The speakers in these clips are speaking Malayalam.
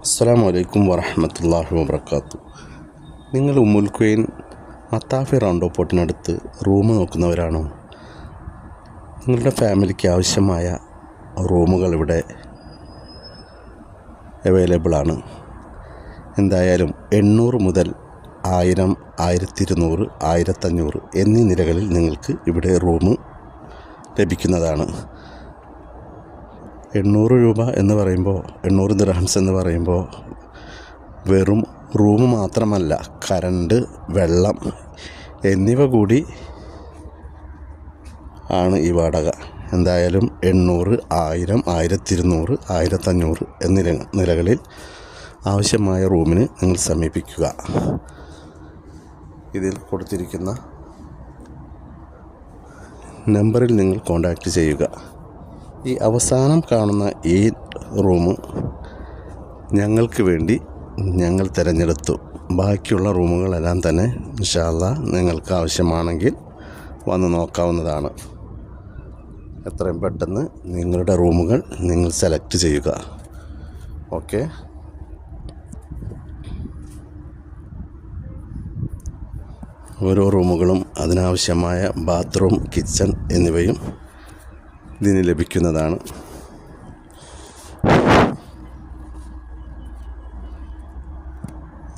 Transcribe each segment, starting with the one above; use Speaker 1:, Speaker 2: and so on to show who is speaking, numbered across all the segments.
Speaker 1: അസ്സലാമു അലൈക്കും വറഹ്മത്തുള്ളാഹി വബറകാതുഹു. നിങ്ങൾ ഉമ്മുൽ ഖുവൈൻ മത്താഫി റൗണ്ട് പോർട്ടിനടുത്ത് റൂം നോക്കുന്നവരാണോ? നിങ്ങളുടെ ഫാമിലിക്ക് ആവശ്യമായ റൂമുകൾ ഇവിടെ അവൈലബിൾ ആണ്. എന്തായാലും 800 മുതൽ 1000, 1200, 1500 എന്നീ നിലകളിൽ നിങ്ങൾക്ക് ഇവിടെ റൂം ലഭിക്കുന്നതാണ്. 800 രൂപ എന്ന് പറയുമ്പോൾ, 800 ദിർഹംസ് എന്ന് പറയുമ്പോൾ വെറും റൂം മാത്രമല്ല, കറണ്ട്, വെള്ളം എന്നിവ കൂടി ആണ് ഈ വാടക. എന്തായാലും 800, 1000, 1200, 1500 എന്നീ നിലകളിൽ ആവശ്യമായ റൂമിന് നിങ്ങൾ സമീപിക്കുക. ഇതിൽ കൊടുത്തിരിക്കുന്ന നമ്പറിൽ നിങ്ങൾ കോൺടാക്റ്റ് ചെയ്യുക. ഈ അവസാനം കാണുന്ന ഈ റൂം ഞങ്ങൾക്ക് വേണ്ടി ഞങ്ങൾ തിരഞ്ഞെടുത്തു. ബാക്കിയുള്ള റൂമുകളെല്ലാം തന്നെ ഇൻഷാ അല്ലാഹ് നിങ്ങൾക്ക് ആവശ്യമാണെങ്കിൽ വന്ന് നോക്കാവുന്നതാണ്. എത്രയും പെട്ടെന്ന് നിങ്ങളുടെ റൂമുകൾ നിങ്ങൾ സെലക്ട് ചെയ്യുക. ഓക്കെ. ഓരോ റൂമുകളും അതിനാവശ്യമായ ബാത്റൂം, കിച്ചൺ എന്നിവയും ഇതിന് ലഭിക്കുന്നതാണ്.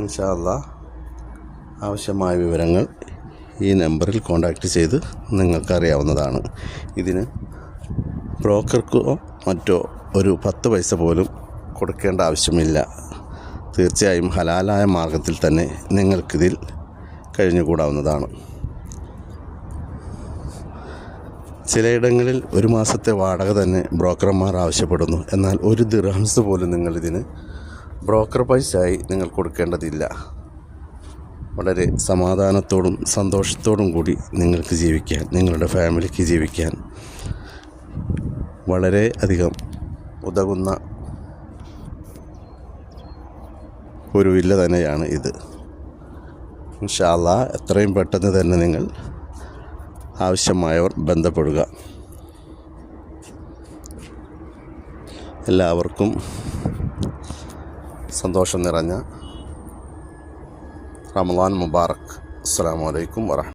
Speaker 1: ഇൻഷാ അല്ലാഹ് ആവശ്യമായ വിവരങ്ങൾ ഈ നമ്പറിൽ കോൺടാക്റ്റ് ചെയ്ത് നിങ്ങൾക്കറിയാവുന്നതാണ്. ഇതിന് ബ്രോക്കർക്കോ മറ്റോ ഒരു 10 പൈസ പോലും കൊടുക്കേണ്ട ആവശ്യമില്ല. തീർച്ചയായും ഹലാലായ മാർഗത്തിൽ തന്നെ നിങ്ങൾക്കിതിൽ കഴിഞ്ഞുകൂടാവുന്നതാണ്. ചിലയിടങ്ങളിൽ 1 മാസത്തെ വാടക തന്നെ ബ്രോക്കർമാർ ആവശ്യപ്പെടുന്നു. എന്നാൽ 1 ദിർഹംസ് പോലും നിങ്ങളിതിന് ബ്രോക്കർ പൈസയായി നിങ്ങൾ കൊടുക്കേണ്ടതില്ല. വളരെ സമാധാനത്തോടും സന്തോഷത്തോടും കൂടി നിങ്ങൾക്ക് ജീവിക്കാൻ, നിങ്ങളുടെ ഫാമിലിക്ക് ജീവിക്കാൻ വളരെ അധികം ഉതകുന്ന ഒരു വില്ല തന്നെയാണ് ഇത്. ഇൻഷാ അല്ലാഹ് എത്രയും പെട്ടെന്ന് തന്നെ നിങ്ങൾ ആവശ്യമായവർ ബന്ധപ്പെടുക. എല്ലാവർക്കും സന്തോഷം നിറഞ്ഞ റമളാൻ മുബാറക്. അസ്സലാമു അലൈക്കും വറഹ്മത്തുള്ളാഹി.